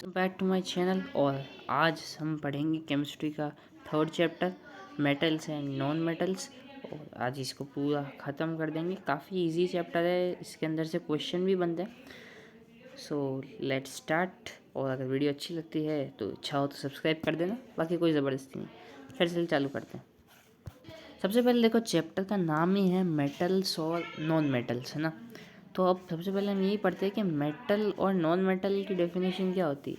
Back to my channel. और आज हम पढ़ेंगे केमिस्ट्री का third chapter metals and non metals. और आज इसको पूरा ख़त्म कर देंगे। काफ़ी इजी चैप्टर है, इसके अंदर से क्वेश्चन भी बनते हैं। So let's start. और अगर वीडियो अच्छी लगती है तो अच्छा हो तो सब्सक्राइब कर देना, बाकी कोई ज़बरदस्ती नहीं। फिर से चालू करते हैं। सबसे पहले देखो, चैप्टर का नाम ही है मेटल्स और नॉन मेटल्स, है ना। तो अब सबसे पहले हम यही पढ़ते हैं कि मेटल और नॉन मेटल की डेफिनेशन क्या होती है।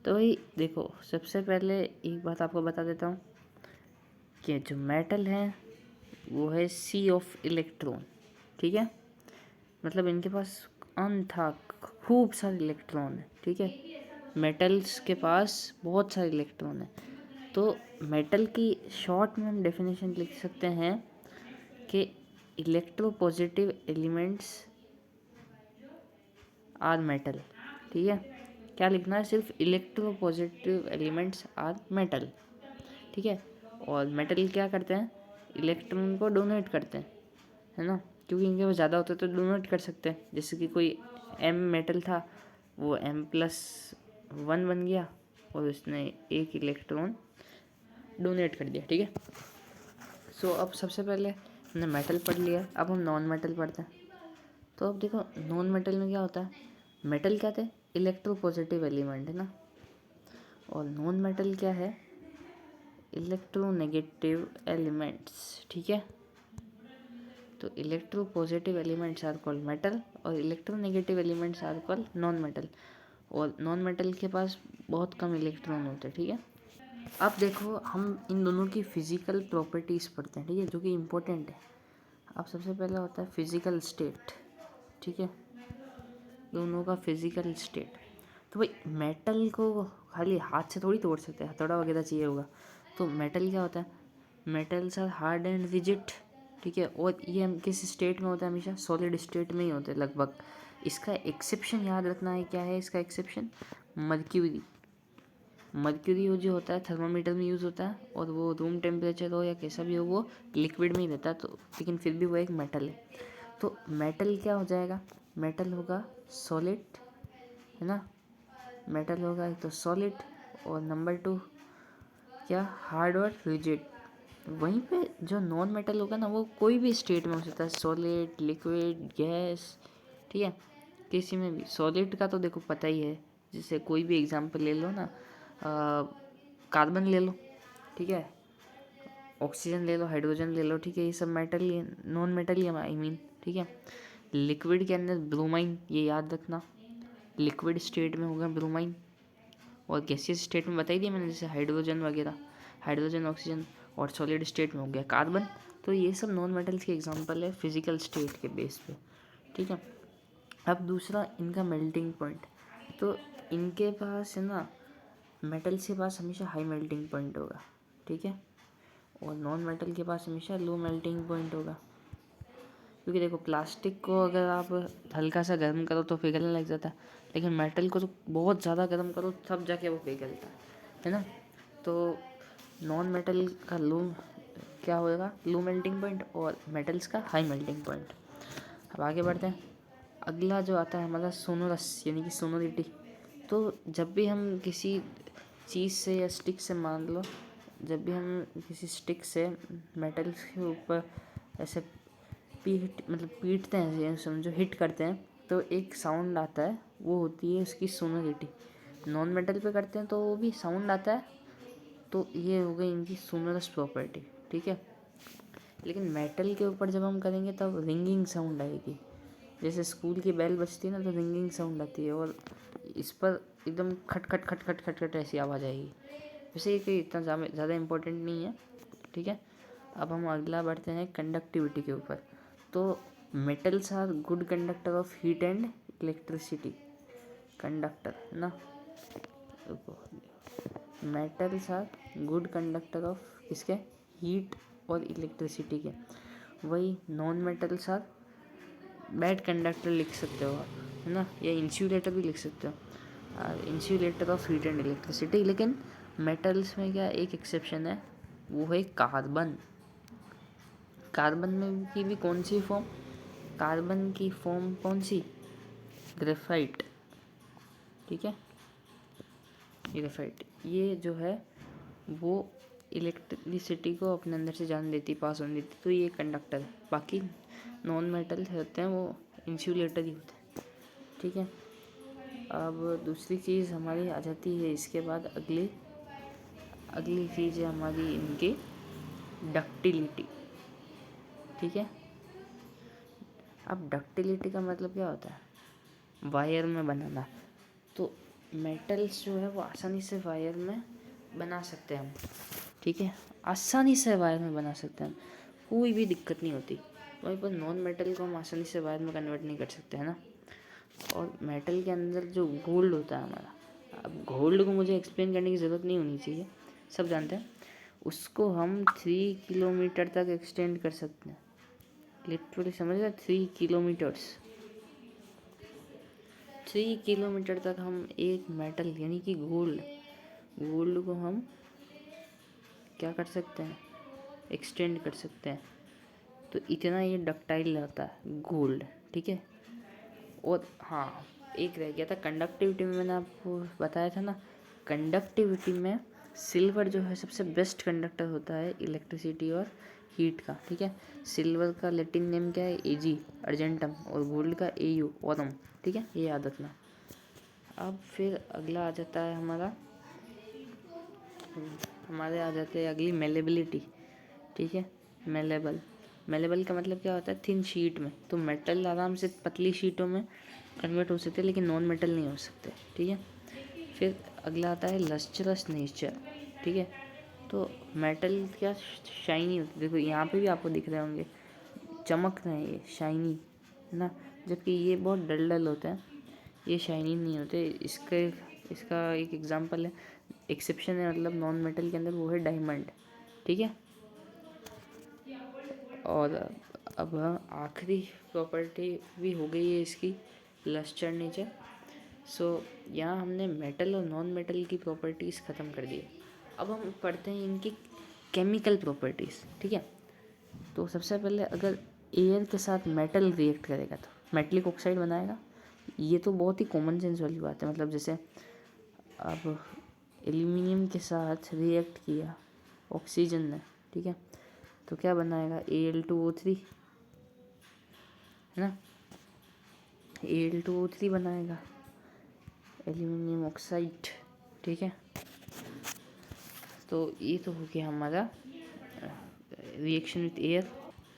तो वही देखो, सबसे पहले एक बात आपको बता देता हूँ कि जो मेटल है वो है सी ऑफ इलेक्ट्रॉन, ठीक है। मतलब इनके पास अनथक खूब सारे इलेक्ट्रॉन है, ठीक है। मेटल्स के पास बहुत सारे इलेक्ट्रॉन है। तो मेटल की शॉर्ट में हम डेफिनेशन लिख सकते हैं कि इलेक्ट्रोपॉजिटिव एलिमेंट्स आर मेटल, ठीक है। क्या लिखना है, सिर्फ इलेक्ट्रोपॉजिटिव एलिमेंट्स आर मेटल, ठीक है। और मेटल क्या करते हैं, इलेक्ट्रॉन को डोनेट करते हैं, है ना। क्योंकि इनके पास ज़्यादा होते तो डोनेट कर सकते हैं। जैसे कि कोई एम मेटल था, वो M+1 बन गया और उसने एक इलेक्ट्रॉन डोनेट कर दिया, ठीक है। सो अब सबसे पहले हमने मेटल पढ़ लिया, अब हम नॉन मेटल पढ़ते हैं। तो अब देखो, नॉन मेटल में क्या होता है, मेटल क्या थे, इलेक्ट्रोपॉजिटिव एलिमेंट, है ना। और नॉन मेटल क्या है, इलेक्ट्रोनेगेटिव एलिमेंट्स, ठीक है। तो electropositive elements are called metal और electronegative elements are called non metal. और नॉन मेटल के पास बहुत कम इलेक्ट्रॉन होते हैं, ठीक है। अब देखो, हम इन दोनों की फिजिकल प्रॉपर्टीज़ पढ़ते हैं, ठीक है, जो कि इम्पोर्टेंट है। अब सबसे पहले होता है फिजिकल स्टेट, ठीक है, दोनों का फिजिकल स्टेट। तो भाई मेटल को खाली हाथ से थोड़ी तोड़ सकते हैं, हथौड़ा वगैरह चाहिए होगा। तो मेटल क्या होता है, metals are hard and rigid, ठीक है। और ये हम किस स्टेट में होता है, हमेशा सॉलिड स्टेट में ही होते हैं लगभग। इसका एक्सेप्शन याद रखना है, क्या है इसका एक्सेप्शन, मर्क्यूरी। मर्क्यूरी जो होता है थर्मामीटर में यूज़ होता है, और वो रूम टेम्परेचर हो या कैसा भी हो वो लिक्विड में ही रहता है, तो लेकिन फिर भी वो एक मेटल है। तो मेटल क्या हो जाएगा, मेटल होगा सॉलिड, है ना। मेटल होगा एक तो सॉलिड, और नंबर 2 क्या, हार्ड और रिजिड। वहीं पे जो नॉन मेटल होगा ना, वो कोई भी स्टेट में हो सकता है, सॉलिड, लिक्विड, गैस, ठीक है, किसी में भी। सॉलिड का तो देखो पता ही है, जैसे कोई भी एग्जांपल ले लो ना, कार्बन ले लो, ठीक है, ऑक्सीजन ले लो, हाइड्रोजन ले लो, ठीक है, ये सब metal he, non metal he I mean, ठीक है। लिक्विड के अंदर ब्रोमाइन, ये याद रखना, लिक्विड स्टेट में होगा ब्रोमाइन। और गैसियस स्टेट में बताई दिया मैंने, जैसे हाइड्रोजन वगैरह, हाइड्रोजन, ऑक्सीजन। और सॉलिड स्टेट में हो गया कार्बन। तो ये सब नॉन मेटल्स के एग्जांपल है फिजिकल स्टेट के बेस पे, ठीक है। अब दूसरा, इनका मेल्टिंग पॉइंट। तो इनके पास है ना, मेटल्स के पास हमेशा हाई मेल्टिंग पॉइंट होगा, ठीक है। और नॉन मेटल के पास हमेशा लो मेल्टिंग पॉइंट होगा। क्योंकि देखो, प्लास्टिक को अगर आप हल्का सा गर्म करो तो पिघलने लग जाता है, लेकिन मेटल को तो बहुत ज़्यादा गर्म करो तब जाके वो पिघलता है ना। तो नॉन मेटल का लो क्या होएगा, लो मेल्टिंग पॉइंट, और मेटल्स का हाई मेल्टिंग पॉइंट। अब आगे बढ़ते हैं। अगला जो आता है हमारा सोनोरस, यानी कि सोनोरिटी। तो जब भी हम किसी चीज़ से या स्टिक से, मान लो जब भी हम किसी स्टिक से मेटल्स के ऊपर ऐसे पीटते हैं, समझो हिट करते हैं, तो एक साउंड आता है, वो होती है उसकी सोनोरिटी। नॉन मेटल पे करते हैं तो वो भी साउंड आता है, तो ये हो गई इनकी सोनोरस प्रॉपर्टी, ठीक है। लेकिन मेटल के ऊपर जब हम करेंगे तब रिंगिंग साउंड आएगी, जैसे स्कूल की बेल बजती है ना, तो रिंगिंग साउंड आती है। और इस पर एकदम खट खट खट खट खट खट ऐसी आवाज़ आएगी। वैसे ये कोई इतना ज़्यादा इम्पोर्टेंट नहीं है, ठीक है। अब हम अगला बढ़ते हैं कंडक्टिविटी के ऊपर। तो metals are good conductor of heat and electricity, conductor, है ना। Metals are good conductor of इसके हीट और इलेक्ट्रिसिटी के। वही non metals are bad conductor लिख सकते हो आप, है ना, या इंसुलेटर भी लिख सकते हो, insulator of heat and electricity. लेकिन मेटल्स में क्या एक एक्सेप्शन है, वो है कार्बन। कार्बन में की भी कौन सी फॉर्म, कार्बन की फॉर्म कौन सी, ग्रेफाइट, ठीक है। ग्रेफाइट, ये जो है वो इलेक्ट्रिसिटी को अपने अंदर से जाने देती, पास होने देती, तो ये कंडक्टर है। बाकी नॉन मेटल होते हैं वो इंसुलेटर ही होते हैं, ठीक है। अब दूसरी चीज़ हमारी आ जाती है इसके बाद अगली चीज़ है हमारी इनकी डक्टिलिटी, ठीक है। अब डक्टिलिटी का मतलब क्या होता है? वायर में बनाना। तो मेटल्स जो है वो आसानी से वायर में बना सकते हैं हम, ठीक है, आसानी से वायर में बना सकते हैं हम, कोई भी दिक्कत नहीं होती। वहीं पर नॉन मेटल को हम आसानी से वायर में कन्वर्ट नहीं कर सकते, है ना। और मेटल के अंदर जो गोल्ड होता है हमारा, अब गोल्ड को मुझे एक्सप्लेन करने की ज़रूरत नहीं होनी चाहिए, सब जानते हैं। उसको हम 3 किलोमीटर तक एक्सटेंड कर सकते हैं, लिटरली समझ रहे, 3 किलोमीटर तक हम एक मेटल यानी कि गोल्ड को हम क्या कर सकते हैं, एक्सटेंड कर सकते हैं। तो इतना ये डक्टाइल रहता है गोल्ड, ठीक है। और हाँ, एक रह गया था कंडक्टिविटी में, मैंने आपको बताया था ना, कंडक्टिविटी में सिल्वर जो है सबसे बेस्ट कंडक्टर होता है इलेक्ट्रिसिटी और हीट का, ठीक है। सिल्वर का लैटिन नेम क्या है? Ag, अर्जेंटम, और गोल्ड का Au, ऑरम, ठीक है, ये याद रखना। अब फिर अगला आ जाता है हमारे आ जाते हैं अगली मेलेबिलिटी, ठीक है। मेलेबल का मतलब क्या होता है? थिन शीट में। तो मेटल आराम से पतली शीटों में कन्वर्ट हो सकते हैं, लेकिन नॉन मेटल नहीं हो सकते, ठीक है। फिर अगला आता है लस्ट्रस नेचर, ठीक है। तो मेटल क्या शाइनी होती है, देखो यहाँ पे भी आपको दिख रहे होंगे चमक रहे हैं, ये शाइनी है ना, जबकि ये बहुत डल होते हैं, ये शाइनी नहीं होते। इसका एक एग्जांपल है, एक्सेप्शन है मतलब नॉन मेटल के अंदर, वो है डायमंड, ठीक है। और अब आखिरी प्रॉपर्टी भी हो गई है इसकी, लस्टर नेचर। सो यहाँ हमने मेटल और नॉन मेटल की प्रॉपर्टीज़ ख़त्म कर दी। अब हम पढ़ते हैं इनकी केमिकल प्रॉपर्टीज़, ठीक है। तो सबसे पहले अगर एयर के साथ मेटल रिएक्ट करेगा तो मेटलिक ऑक्साइड बनाएगा। ये तो बहुत ही कॉमन सेंस वाली बात है, मतलब जैसे अब एल्यूमिनियम के साथ रिएक्ट किया ऑक्सीजन ने, ठीक है, तो क्या बनाएगा? Al2O3, है ना, Al2O3 बनाएगा, एल्यूमिनियम ऑक्साइड, ठीक है। तो ये तो हो गया हमारा रिएक्शन विथ एयर।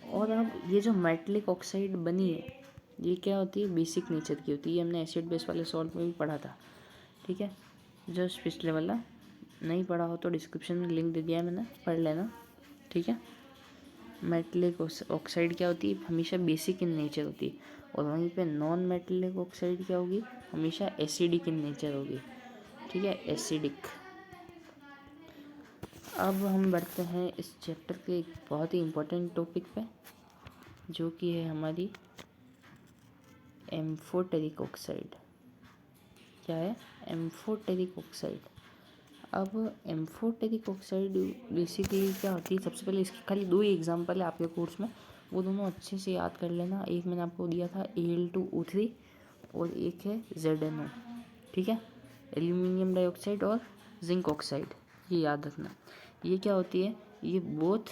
और अब ये जो मेटलिक ऑक्साइड बनी है, ये क्या होती है? बेसिक नेचर की होती है। हमने एसिड बेस वाले सॉल्ट में भी पढ़ा था, ठीक है। जो पिछले वाला नहीं पढ़ा हो तो डिस्क्रिप्शन में लिंक दे दिया है मैंने, पढ़ लेना, ठीक है। मेटलिक ऑक्साइड क्या होती है? हमेशा बेसिक इन नेचर होती है। और वहीं पे नॉन मेटलिक ऑक्साइड क्या होगी? हमेशा एसिडिक इन नेचर होगी, ठीक है, एसिडिक। अब हम बढ़ते हैं इस चैप्टर के एक बहुत ही इम्पोर्टेंट टॉपिक पे, जो कि है हमारी एम्फोटेरिक ऑक्साइड। क्या है? Amphoteric oxide. अब एम्फोटेरिक ऑक्साइड बेसिकली क्या होती है? सबसे पहले इसकी खाली 2 ही एग्जांपल है आपके कोर्स में, वो दोनों अच्छे से याद कर लेना। एक मैंने आपको दिया था Al2O3 और एक है ZnO, ठीक है, एल्यूमिनियम डाइऑक्साइड और जिंक ऑक्साइड, ये याद रखना। ये क्या होती है? ये बोथ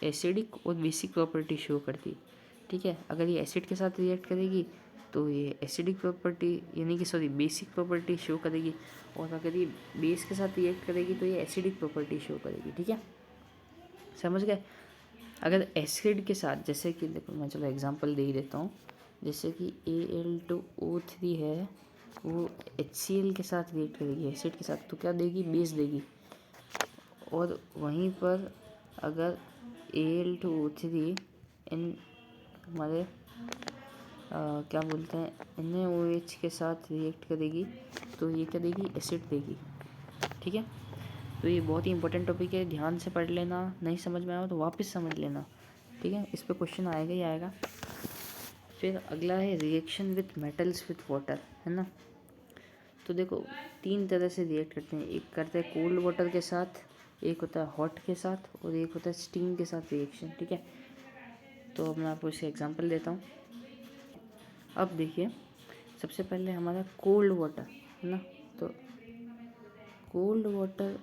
एसिडिक और बेसिक प्रॉपर्टी शो करती है, ठीक है। अगर ये एसिड के साथ रिएक्ट करेगी तो ये एसिडिक प्रॉपर्टी यानी कि सॉरी बेसिक प्रॉपर्टी शो करेगी, और अगर ये बेस के साथ रिएक्ट करेगी तो ये एसिडिक प्रॉपर्टी शो करेगी, ठीक है, समझ गए। अगर एसिड के साथ, जैसे कि देखो मैं चलो एग्जांपल दे ही देता हूँ, जैसे कि Al2O3 है, वो HCl के साथ रिएक्ट करेगी एसिड के साथ, तो क्या देगी? बेस देगी। और वहीं पर अगर Al2O3 इन हमारे क्या बोलते हैं NaOH के साथ रिएक्ट करेगी तो ये क्या देगी? एसिड देगी, ठीक है। तो ये बहुत ही इंपॉर्टेंट टॉपिक है, ध्यान से पढ़ लेना, नहीं समझ में आया तो वापस समझ लेना, ठीक है, इस पर क्वेश्चन आएगा ही आएगा। फिर अगला है reaction with metals with water, है ना। तो देखो 3 तरह से रिएक्ट करते हैं, एक करते हैं कोल्ड वाटर के साथ, एक होता है हॉट के साथ, और एक होता है स्टीम के साथ रिएक्शन, ठीक है। तो अब मैं आपको इसका एग्जांपल देता हूँ। अब देखिए सबसे पहले हमारा कोल्ड वाटर, है ना, तो कोल्ड वाटर,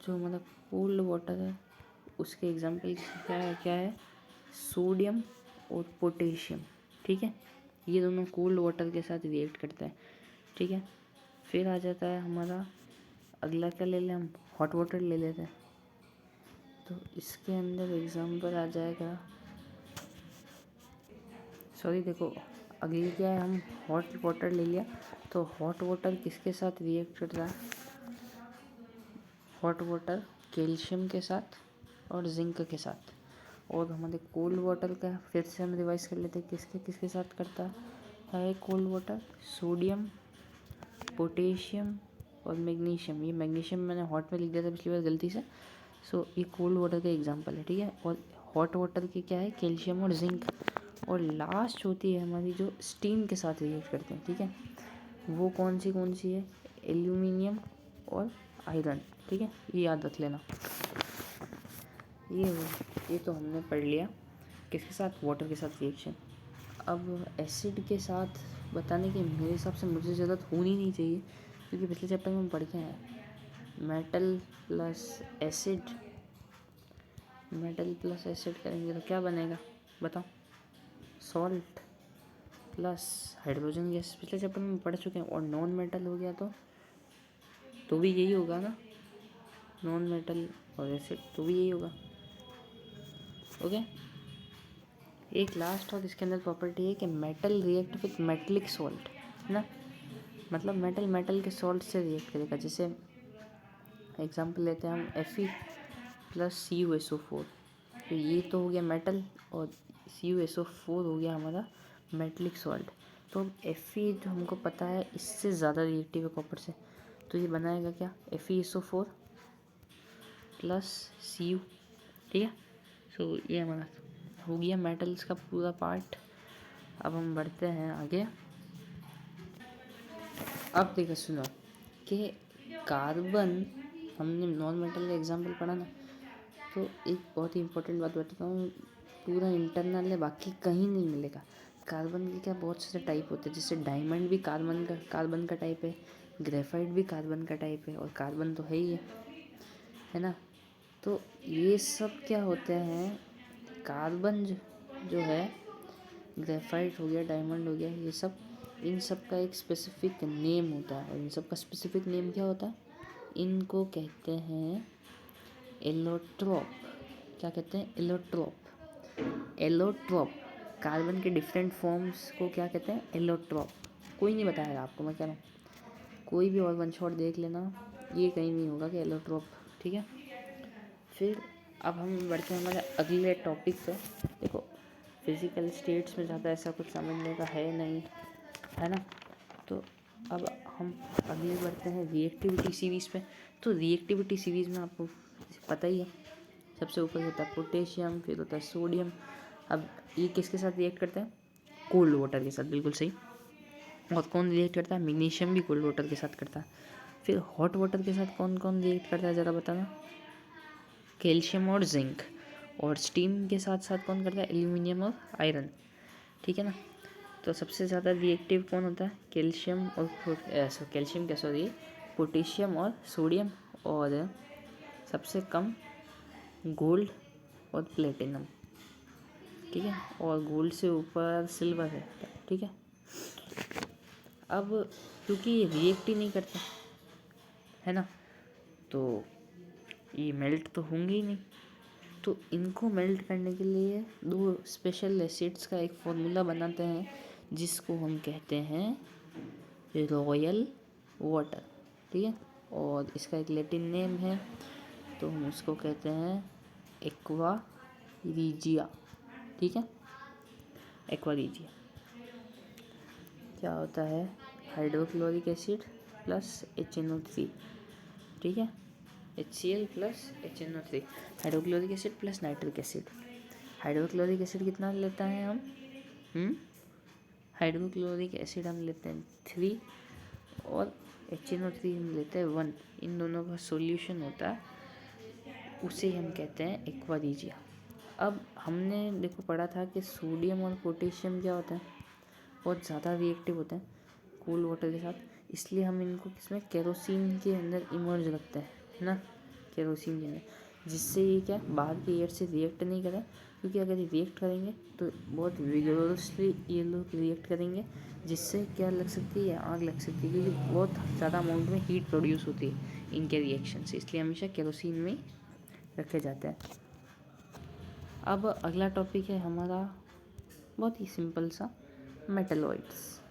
जो हमारा कोल्ड वाटर है उसके एग्जाम्पल क्या है सोडियम और पोटेशियम। ठीक है, ये दोनों कोल्ड वाटर के साथ रिएक्ट करते हैं। ठीक है, फिर आ जाता है हमारा अगला, क्या ले लें हम, हॉट वाटर ले लेते हैं। तो इसके अंदर एग्जाम्पल आ जाएगा, सॉरी देखो अगली क्या है, हम हॉट वाटर ले लिया। तो हॉट वाटर किसके साथ रिएक्ट कर रहा है, हॉट वाटर कैल्शियम के साथ और जिंक के साथ। और हमारे कोल्ड वाटर का फिर से हम रिवाइज कर लेते हैं, किसके किसके साथ करता है कोल्ड वाटर, सोडियम, पोटेशियम और मैग्नीशियम। ये मैग्नीशियम मैंने हॉट में लिख दिया था पिछली बार गलती से। सो ये कोल्ड वाटर का एग्जांपल है। ठीक है, और हॉट वाटर की क्या है, कैल्शियम और जिंक। और लास्ट होती है हमारी जो स्टीम के साथ रिएक्ट करते हैं। ठीक है, वो कौन सी है, एल्यूमिनियम और आयरन। ठीक है, ये याद रख लेना। ये तो हमने पढ़ लिया किसके साथ, वाटर के साथ रिएक्शन। अब एसिड के साथ बताने की मेरे हिसाब से मुझे ज़रूरत होनी नहीं चाहिए, क्योंकि पिछले चैप्टर में हम पढ़ के हैं metal plus acid. Metal plus acid करेंगे तो क्या बनेगा बताओ, सॉल्ट प्लस हाइड्रोजन गैस। पिछले चैप्टर में पढ़ चुके हैं। और नॉन मेटल हो गया तो भी यही होगा ना, नॉन मेटल और एसिड तो भी यही होगा। ओके, एक लास्ट और इसके अंदर प्रॉपर्टी है कि metal react with metallic salt, है ना, मतलब मेटल मेटल के सॉल्ट से रिएक्ट करेगा। जैसे एग्जांपल लेते हैं हम Fe प्लस CuSO4। तो ये तो हो गया मेटल और CuSO4 हो गया हमारा मेटलिक सॉल्ट। तो अब Fe जो हमको पता है इससे ज़्यादा रिएक्टिव है कॉपर से, तो ये बनाएगा क्या, FeSO4 प्लस Cu। ठीक है, सो ये हमारा हो गया मेटल्स का पूरा पार्ट। अब हम बढ़ते हैं आगे। अब देखो सुनो कि कार्बन, हमने नॉन मेटल का एग्जांपल पढ़ा ना, तो एक बहुत ही इंपॉर्टेंट बात बताता हूँ, पूरा इंटरनल है बाकी कहीं नहीं मिलेगा। कार्बन के क्या बहुत सारे टाइप होते हैं, जैसे डायमंड भी कार्बन का टाइप है, ग्रेफाइट भी कार्बन का टाइप है, और कार्बन तो है ही है ना। तो ये सब क्या होते हैं, कार्बन जो है, ग्रेफाइट हो गया, डायमंड हो गया, ये सब, इन सब का एक स्पेसिफिक नेम होता है। और इन सब का स्पेसिफिक नेम क्या होता है, इनको कहते हैं एलोट्रोप। क्या कहते हैं, एलोट्रोप। एलोट्रोप कार्बन के डिफरेंट फॉर्म्स को क्या कहते हैं, एलोट्रोप। कोई नहीं बताएगा आपको, मैं कह रहा हूँ, कोई भी और वन शॉट देख लेना, ये कहीं नहीं होगा कि एलोट्रोप। ठीक है, फिर अब हम बढ़ते हैं हमारे अगले टॉपिक पे। देखो फिज़िकल स्टेट्स में ज़्यादा ऐसा कुछ समझने का है नहीं, है ना। तो अब हम अगले बढ़ते हैं रिएक्टिविटी सीरीज़ पे। तो रिएक्टिविटी सीरीज़ में आपको पता ही है, सबसे ऊपर होता है पोटेशियम, फिर होता है सोडियम। अब ये किसके साथ रिएक्ट करते हैं, कोल्ड वाटर के साथ, बिल्कुल सही। और कौन रिएक्ट करता है, मैग्नीशियम भी कोल्ड वाटर के साथ करता है। फिर हॉट वाटर के साथ कौन कौन रिएक्ट करता है ज़रा बताना, कैल्शियम और जिंक। और स्टीम के साथ साथ कौन करता है, एल्यूमिनियम और आयरन। ठीक है ना। तो सबसे ज़्यादा रिएक्टिव कौन होता है, कैल्शियम और कैल्शियम क्या सॉरी पोटेशियम और सोडियम। और सबसे कम गोल्ड और प्लेटिनम। ठीक है, और गोल्ड से ऊपर सिल्वर है। ठीक है, अब क्योंकि ये रिएक्ट ही नहीं करते, है ना, तो ये मेल्ट तो होंगे ही नहीं। तो इनको मेल्ट करने के लिए दो स्पेशल एसिड्स का एक फॉर्मूला बनाते हैं, जिसको हम कहते हैं रॉयल वाटर। ठीक है, और इसका एक लैटिन नेम है, तो हम उसको कहते हैं एक्वा रीजिया। ठीक है, एक्वा रीजिया क्या होता है, हाइड्रोक्लोरिक एसिड प्लस HNO3। ठीक है, HCl plus HNO3, hydrochloric acid plus nitric acid. Hydrochloric acid कितना लेता है हम, हाइड्रोक्लोरिक एसिड हम लेते हैं 3 और HNO3 हम लेते हैं 1। इन दोनों का सॉल्यूशन होता है, उसे हम कहते हैं एक्वा रीजिया। अब हमने देखो पढ़ा था कि सोडियम और पोटेशियम क्या होता है, बहुत ज़्यादा रिएक्टिव होते हैं कोल्ड वाटर के साथ। इसलिए हम इनको किसमें, केरोसिन के अंदर इमर्ज रखते हैं, है ना, केरोसिन के अंदर, जिससे ये क्या बाहर के एयर से रिएक्ट नहीं करें, क्योंकि अगर ये रिएक्ट करेंगे तो बहुत विगोरसली ये लोग रिएक्ट करेंगे, जिससे क्या लग सकती है, आग लग सकती है, क्योंकि बहुत ज़्यादा अमाउंट में हीट प्रोड्यूस होती है इनके रिएक्शन से, इसलिए हमेशा केरोसिन में रखे जाते हैं। अब अगला टॉपिक है हमारा बहुत ही सिंपल सा, मेटलॉइड्स।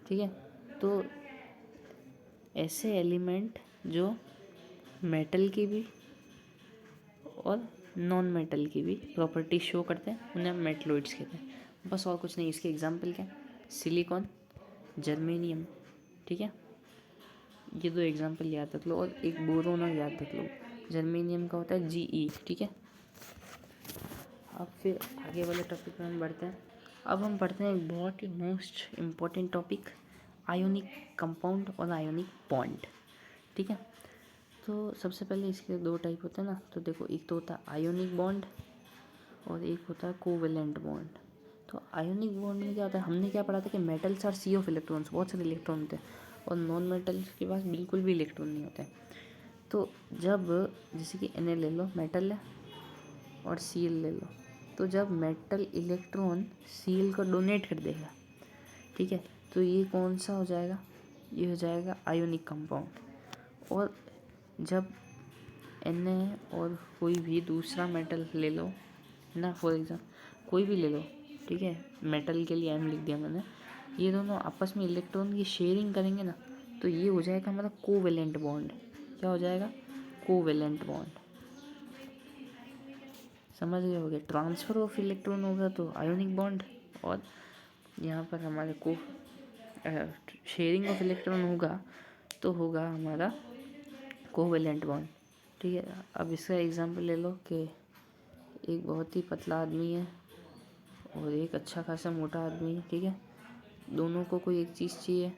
ठीक है, तो ऐसे एलिमेंट जो मेटल की भी और नॉन मेटल की भी प्रॉपर्टी शो करते हैं, उन्हें हम मेटलॉइड्स कहते हैं। बस और कुछ नहीं, इसके एग्जांपल क्या, सिलिकॉन, जर्मेनियम। ठीक है, ये दो एग्जांपल याद रख लो, और एक बोरोन और याद रख लो, जर्मेनियम का होता है Ge। ठीक है, अब फिर आगे वाले टॉपिक में हम बढ़ते हैं। अब हम पढ़ते हैं एक बहुत ही most important topic, ionic compound और आयोनिक बॉन्ड। ठीक है, तो सबसे पहले इसके दो टाइप होते हैं ना, तो देखो एक तो होता है आयोनिक बॉन्ड और एक होता है कोवेलेंट बॉन्ड। तो आयोनिक बॉन्ड में क्या होता है, हमने क्या पढ़ा था कि metals are sea of electrons, बहुत सारे इलेक्ट्रॉन होते हैं, और नॉन मेटल्स के पास बिल्कुल भी इलेक्ट्रॉन नहीं होते हैं। तो जब जैसे कि Na ले लो, मेटल है, और Cl ले लो, तो जब मेटल इलेक्ट्रॉन Cl को डोनेट कर देगा, ठीक है, तो ये कौन सा हो जाएगा, ये हो जाएगा आयोनिक कंपाउंड। और जब Na और कोई भी दूसरा मेटल ले लो ना, फॉर एग्जाम्पल कोई भी ले लो, ठीक है, मेटल के लिए M लिख दिया मैंने, ये दोनों आपस में इलेक्ट्रॉन की शेयरिंग करेंगे ना, तो ये हो जाएगा हमारा कोवेलेंट बॉन्ड। क्या हो जाएगा, कोवेलेंट बॉन्ड। समझ गए हो गया, ट्रांसफ़र ऑफ इलेक्ट्रॉन होगा तो आयोनिक बॉन्ड, और यहाँ पर हमारे को शेयरिंग ऑफ इलेक्ट्रॉन होगा तो होगा हमारा कोवेलेंट बॉन्ड। ठीक है, अब इसका एग्जांपल ले लो कि एक बहुत ही पतला आदमी है और एक अच्छा खासा मोटा आदमी है। ठीक है, दोनों को कोई एक चीज़ चाहिए,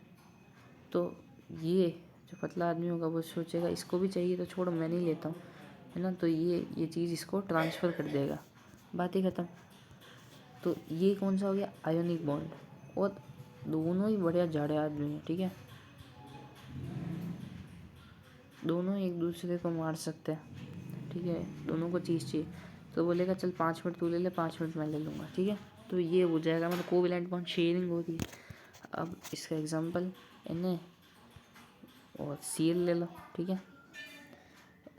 तो ये जो पतला आदमी होगा वो सोचेगा इसको भी चाहिए तो छोड़ो मैं नहीं लेता हूँ, है ना, तो ये चीज़ इसको ट्रांसफ़र कर देगा, बात ही ख़त्म। तो ये कौन सा हो गया, आयोनिक बॉन्ड। और दोनों ही बढ़िया जाड़े आदमी हैं, ठीक है, दोनों एक दूसरे को मार सकते हैं। ठीक है, दोनों को चीज़ चाहिए, तो बोलेगा चल 5 मिनट तू ले ले, 5 मिनट मैं ले लूँगा। ठीक है, तो ये हो जाएगा, मतलब कोवेलेंट बॉन्ड, शेयरिंग हो रही है। अब इसका एग्जांपल Na और Cl ले लो। ठीक है,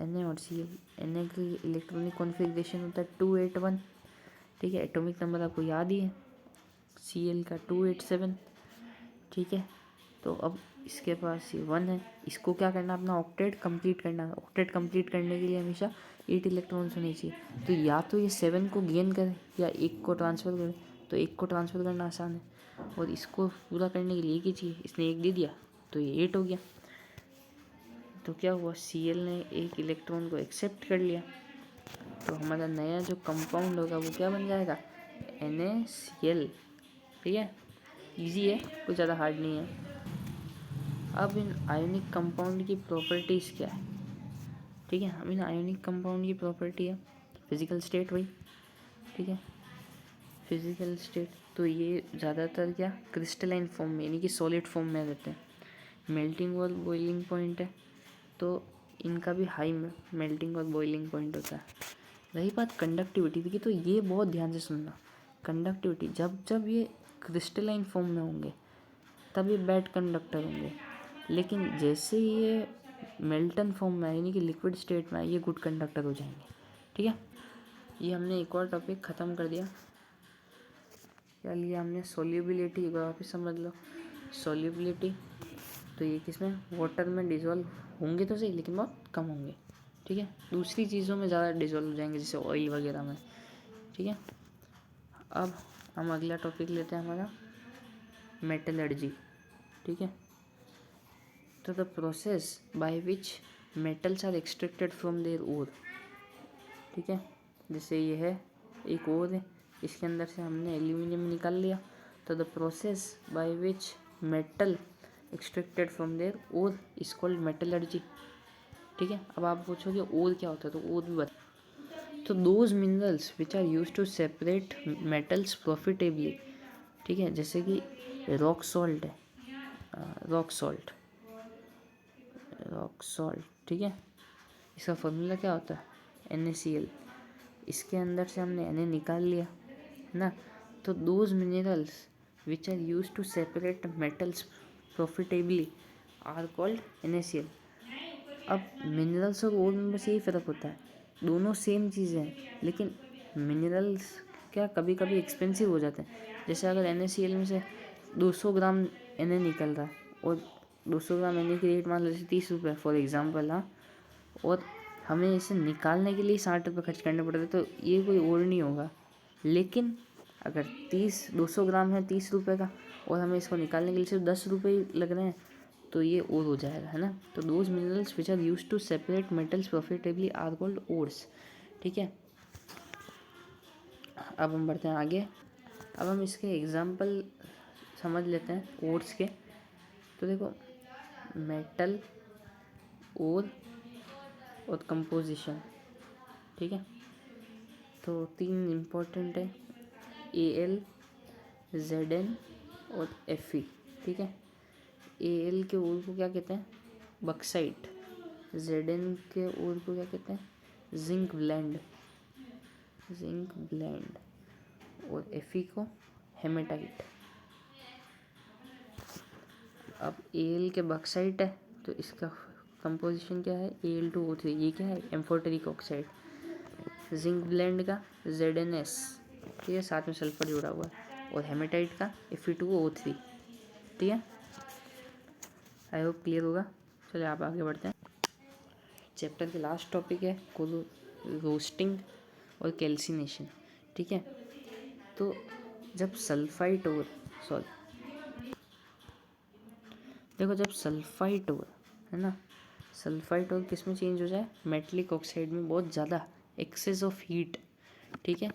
Na और Cl, Na की इलेक्ट्रॉनिक कॉन्फ़िगरेशन होता है 281। ठीक है, एटॉमिक नंबर आपको याद ही है, Cl का 287। ठीक है, तो अब इसके पास ये 1 है, इसको क्या करना, अपना ऑक्टेट कंप्लीट करना है। ऑक्टेट कंप्लीट करने के लिए हमेशा 8 इलेक्ट्रॉन्स होने चाहिए, तो या तो ये 7 को गेन करे या 1 को ट्रांसफ़र करे, तो 1 को ट्रांसफ़र करना आसान है, और इसको पूरा करने के लिए एक ही चाहिए, इसने 1 दे दिया तो ये 8 हो गया। तो क्या हुआ, Cl ने एक इलेक्ट्रॉन को एक्सेप्ट कर लिया, तो हमारा नया जो कंपाउंड होगा वो क्या बन जाएगा, NaCl। ठीक है, इजी है, कुछ ज़्यादा हार्ड नहीं है। अब इन आयोनिक कंपाउंड की प्रॉपर्टीज़ क्या है, ठीक है, अब इन आयोनिक कंपाउंड की प्रॉपर्टी है फिज़िकल स्टेट वही। ठीक है, फिज़िकल स्टेट, तो ये ज़्यादातर क्या क्रिस्टलाइन फॉर्म में यानी कि सॉलिड फॉर्म में रहते हैं। मेल्टिंग और बॉइलिंग पॉइंट है, तो इनका भी हाई मेल्टिंग और बॉइलिंग पॉइंट होता है। रही बात कंडक्टिविटी की, तो ये बहुत ध्यान से सुनना, कंडक्टिविटी जब जब ये क्रिस्टलाइन फॉर्म में होंगे तब ये बैड कंडक्टर होंगे, लेकिन जैसे ये मेल्टन फॉर्म में यानी कि लिक्विड स्टेट में ये गुड कंडक्टर हो जाएंगे। ठीक है, ये हमने एक और टॉपिक ख़त्म कर दिया। क्या लिया हमने, सोल्यूबिलिटी, एक बार वापस समझ लो। सोल्यूबिलिटी, तो ये किसमें, वाटर में डिज़ोल्व होंगे तो सही, लेकिन बहुत कम होंगे। ठीक है, दूसरी चीज़ों में ज़्यादा डिज़ोल्व हो जाएंगे, जैसे ऑयल वगैरह में। ठीक है, अब हम अगला टॉपिक लेते हैं हमारा मेटलर्जी। ठीक है, तो the process by which metals are extracted from their ore. ठीक है, जैसे ये है एक ओर है, इसके अंदर से हमने एल्यूमिनियम निकाल लिया, तो the process by which metal extracted from their ore is called metallurgy. ठीक है, अब आप पूछोगे ओर क्या होता है, तो ओर भी बता, तो those minerals which are use to separate metals profitably. ठीक है, जैसे कि रॉक सॉल्ट है, रॉक सॉल्ट, रॉक सॉल्ट, ठीक है। इसका फॉर्मूला क्या होता है, NaCl। इसके अंदर से हमने Na निकाल लिया ना, तो those minerals which are use to separate metals profitably are called NaCl। अब मिनरल्स और ओर में बस यही फ़र्क होता है, दोनों सेम चीज़ें हैं, लेकिन मिनरल्स क्या कभी कभी एक्सपेंसिव हो जाते हैं। जैसे अगर NaCl में से 200 ग्राम Na निकल रहा है और 200 ग्राम Na की रेट मान लो जैसे 30 रुपये फॉर एग्जांपल, हाँ, और हमें इसे निकालने के लिए 60 रुपये खर्च करने पड़ते, तो ये कोई और नहीं होगा। लेकिन अगर 200 ग्राम है 30 रुपये का और हमें इसको निकालने के लिए सिर्फ 10 रुपये ही लग रहे हैं, तो ये और हो जाएगा, है ना। तो those minerals which are use to separate metals profitably are called ores, ठीक है। अब हम बढ़ते हैं आगे। अब हम इसके एग्जाम्पल समझ लेते हैं ओर्स के। तो देखो, मेटल, ओर और कंपोजिशन, ठीक है। तो 3 इम्पोर्टेंट है, Al, Zn और Fe, ठीक है। Al के ओर को क्या कहते हैं, बक्साइट। Zn के ओर को क्या कहते हैं, जिंक ब्लेंड, जिंक ब्लेंड। और Fe को हेमेटाइट। अब Al के बक्साइट है तो इसका कंपोजिशन क्या है, Al2O3, ये क्या है, एम्फोटेरिक ऑक्साइड। जिंक ब्लेंड का ZnS, ठीक है, साथ में सल्फर जुड़ा हुआ है। और हेमेटाइट का Fe2O3, ठीक है। आई होप क्लियर होगा। चलिए आप आगे बढ़ते हैं। चैप्टर के लास्ट टॉपिक है रोस्टिंग और कैल्सिनेशन, ठीक है। तो जब सल्फाइट और देखो, जब सल्फाइट और, है ना, सल्फाइट और किस में चेंज हो जाए, मेटलिक ऑक्साइड में, बहुत ज़्यादा एक्सेस ऑफ हीट, ठीक है,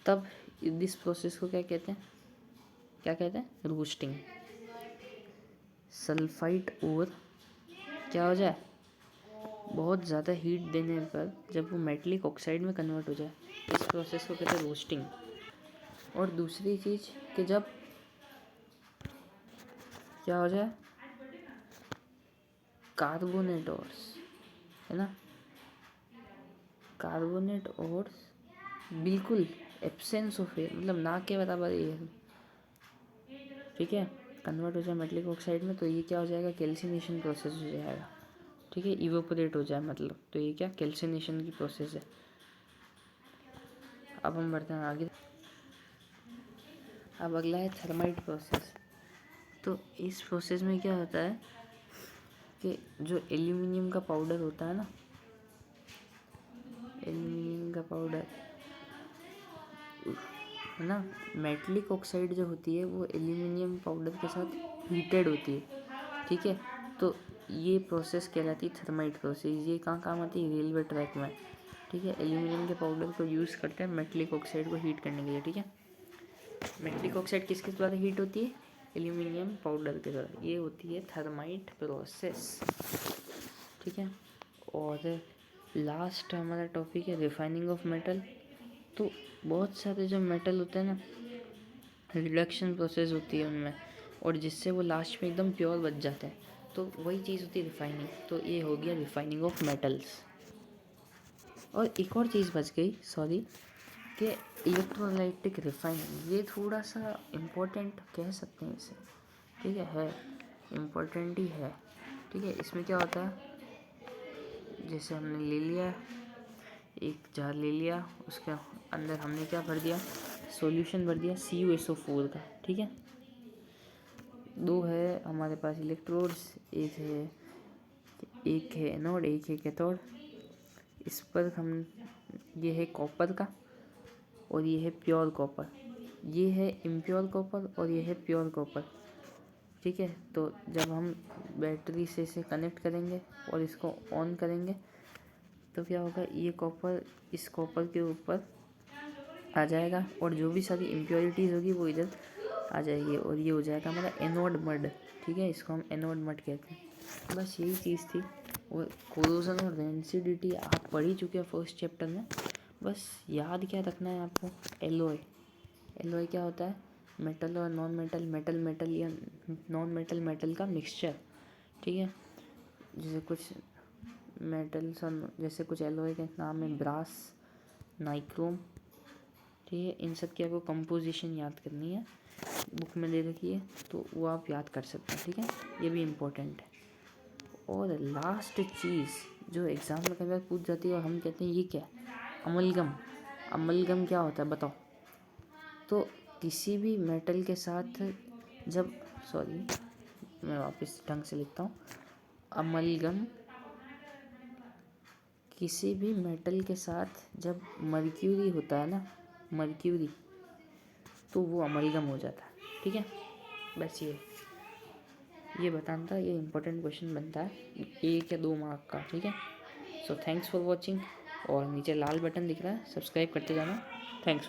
तब इस प्रोसेस को क्या कहते हैं, क्या कहते हैं, रोस्टिंग। सल्फाइट और क्या हो जाए, बहुत ज़्यादा हीट देने पर जब वो मेटलिक ऑक्साइड में कन्वर्ट हो जाए, इस प्रोसेस को कहते हैं रोस्टिंग। और दूसरी चीज़ कि जब क्या हो जाए, कार्बोनेट ओर्स, है ना, कार्बोनेट ओर्स बिल्कुल एब्सेंस ऑफ एयर, मतलब ना के बराबर एयर, ठीक है, कन्वर्ट हो जाए मेटलिक ऑक्साइड में, तो ये क्या हो जाएगा, कैल्सिनेशन प्रोसेस हो जाएगा, ठीक है, इवेपोरेट हो जाए मतलब, तो ये क्या कैल्सिनेशन की प्रोसेस है। अब हम बढ़ते हैं आगे। अब अगला है थर्माइट प्रोसेस। तो इस प्रोसेस में क्या होता है कि जो एल्यूमिनियम का पाउडर होता है ना, एल्यूमिनियम का पाउडर, है ना, मेटलिक ऑक्साइड जो होती है वो एल्यूमिनियम पाउडर के साथ हीटेड होती है, ठीक है। तो ये प्रोसेस कहलाती है थर्माइट प्रोसेस। ये कहाँ काम आती है, रेलवे ट्रैक में, ठीक है। एल्यूमिनियम के पाउडर को यूज़ करते हैं मेटलिक ऑक्साइड को हीट करने के लिए, ठीक है। मेटलिक ऑक्साइड किसके द्वारा हीट होती है, एल्यूमिनियम पाउडर के द्वारा। ये होती है थर्माइट प्रोसेस, ठीक है। और लास्ट हमारा टॉपिक है रिफाइनिंग ऑफ मेटल। तो बहुत सारे जो मेटल होते हैं ना, रिडक्शन प्रोसेस होती है उनमें, और जिससे वो लास्ट में एकदम प्योर बच जाते हैं, तो वही चीज़ होती है रिफाइनिंग। तो ये हो गया रिफाइनिंग ऑफ मेटल्स। और एक और चीज़ बच गई, सॉरी, कि इलेक्ट्रोलाइटिक रिफाइनिंग, ये थोड़ा सा इम्पोर्टेंट कह सकते हैं इसे, ठीक है इम्पोर्टेंट ही है, ठीक है। इसमें क्या होता है, जैसे हमने ले लिया, एक जार ले लिया, उसके अंदर हमने क्या भर दिया, सॉल्यूशन भर दिया CuSO4 का, ठीक है। दो है हमारे पास इलेक्ट्रोड्स, एक है एनोड, एक है कैथोड। इस पर हम, ये है कॉपर का और ये है प्योर कॉपर, ये है इम्प्योर कॉपर और ये है प्योर कॉपर, ठीक है। तो जब हम बैटरी से इसे कनेक्ट करेंगे और इसको ऑन करेंगे तो क्या होगा, ये कॉपर इस कॉपर के ऊपर आ जाएगा और जो भी सारी इम्प्योरिटीज़ होगी वो इधर आ जाएगी और ये हो जाएगा हमारा एनोड मड, ठीक है। इसको हम एनोड मड कहते हैं। बस यही चीज़ थी। और कोरोजन और रेंसिडिटी आप पढ़ ही चुके हैं फर्स्ट चैप्टर में। बस याद क्या रखना है आपको, एलॉय। एलॉय क्या होता है, मेटल और नॉन मेटल, मेटल मेटल या नॉन मेटल मेटल का मिक्सचर, ठीक है। जैसे कुछ मेटल्स और जैसे कुछ एलॉय के नाम है ब्रास, नाइक्रोम, ठीक है। इन सब की आपको कंपोजिशन याद करनी है, बुक में दे रखी है, तो वो आप याद कर सकते हैं, ठीक है। ये भी इम्पोर्टेंट है। और लास्ट चीज़ जो एग्ज़ाम में कई बार पूछ जाती है और हम कहते हैं ये क्या है, अमलगम। अमलगम क्या होता है बताओ। तो किसी भी मेटल के साथ जब, सॉरी मैं वापस ढंग से लिखता हूँ, अमलगम किसी भी मेटल के साथ जब मर्क्यूरी होता है ना, मर्क्यूरी, तो वो अमलगम हो जाता है, ठीक है। बस ये बताना था, ये इम्पोर्टेंट क्वेश्चन बनता है 1 या 2 मार्क का, ठीक है। So thanks for watching. और नीचे लाल बटन दिख रहा है, सब्सक्राइब करते जाना।